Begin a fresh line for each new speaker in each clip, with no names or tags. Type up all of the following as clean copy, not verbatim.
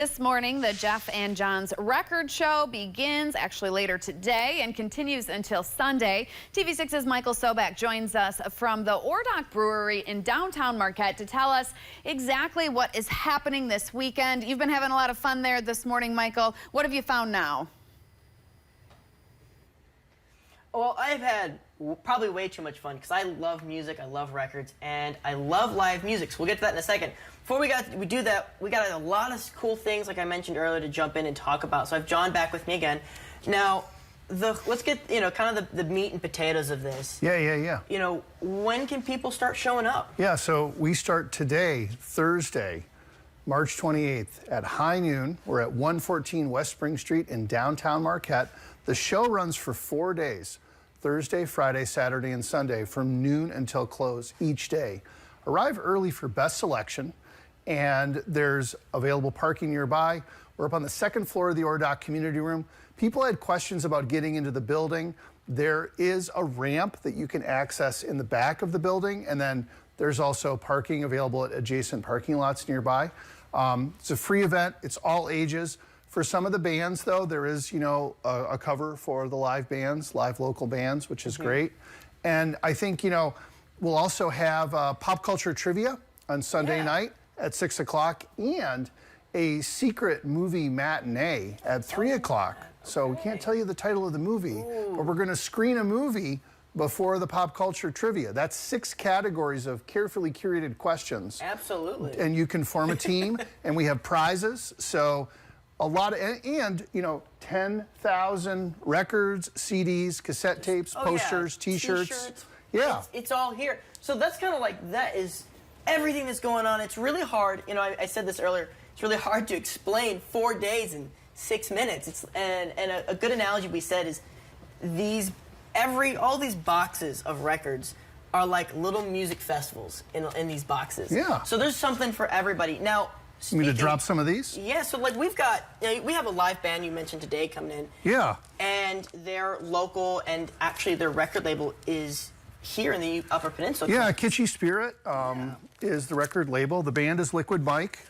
This morning, the Geoff and John's record show begins actually later today and continues until Sunday. TV6's Michael Sobak joins us from the Brewery in downtown Marquette to tell us exactly what is happening this weekend. You've been having a lot of fun there this morning, Michael. What have you found now?
Well, I've had probably way too much fun because I love music, I love records, and I love live music. So we'll get to that in a second. Before we do that, we got a lot of cool things, like I mentioned earlier, to jump in and talk about. So I have John back with me again. Now, let's get kind of the meat and potatoes of this.
Yeah.
When can people start showing up?
Yeah, so we start today, Thursday, March 28th at high noon. We're at 114 West Spring Street in downtown Marquette. The show runs for 4 days, Thursday, Friday, Saturday, and Sunday, from noon until close each day. Arrive early for best selection, and there's available parking nearby. We're up on the second floor of the Ordoc Community Room. People had questions about getting into the building. There is a ramp that you can access in the back of the building, and then there's also parking available at adjacent parking lots nearby. It's a free event. It's all ages. For some of the bands, though, there is, a cover for the live local bands, which is great. And I think, we'll also have pop culture trivia on Sunday night at 6 o'clock and a secret movie matinee at 3 o'clock. So we can't tell you the title of the movie, but we're going to screen a movie before the pop culture trivia. That's 6 categories of carefully curated questions.
Absolutely.
And you can form a team, and we have prizes. So a lot of, and 10,000 records, CDs, cassette tapes, posters, T-shirts. Yeah.
It's all here. So that's kind of like, that is everything that's going on. It's really hard. I said this earlier. It's really hard to explain 4 days in 6 minutes. And a good analogy we said is all these boxes of records are like little music festivals in these boxes.
Yeah.
So there's something for everybody. Now,
you want me to drop some of these?
Yeah, so like we have a live band you mentioned today coming in.
Yeah.
And they're local, and actually their record label is here in the Upper Peninsula.
Yeah, Kitschy Spirit is the record label. The band is Liquid Mike.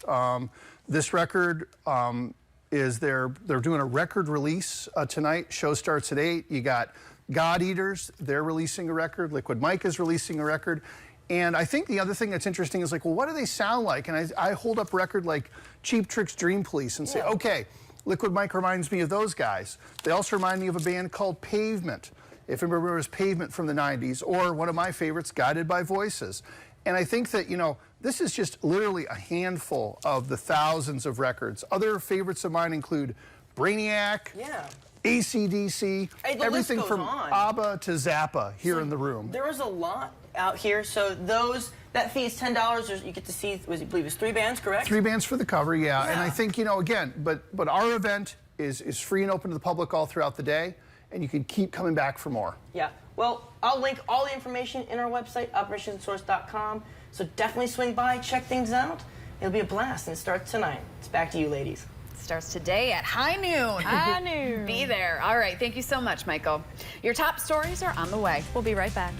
This record is they're doing a record release tonight. Show starts at 8. You got God Eaters, they're releasing a record. Liquid Mike is releasing a record. And I think the other thing that's interesting is, like, well, what do they sound like? And I hold up a record like Cheap Trick's Dream Police and say, okay, Liquid Mike reminds me of those guys. They also remind me of a band called Pavement, if you remember, it was Pavement from the 90s, or one of my favorites, Guided by Voices. And I think that, this is just literally a handful of the thousands of records. Other favorites of mine include Brainiac, AC/DC, everything from ABBA to Zappa here in the room.
There is a lot out here. So that fee is $10. You get to see, I believe it's 3 bands, correct?
3 bands for the cover, yeah. And I think, again, but our event is free and open to the public all throughout the day, and you can keep coming back for more.
Yeah. Well, I'll link all the information in our website, operationsource.com. So definitely swing by, check things out. It'll be a blast, and it starts tonight. It's back to you, ladies.
Starts today at high noon.
High noon.
Be there. All right. Thank you so much, Michael. Your top stories are on the way. We'll be right back.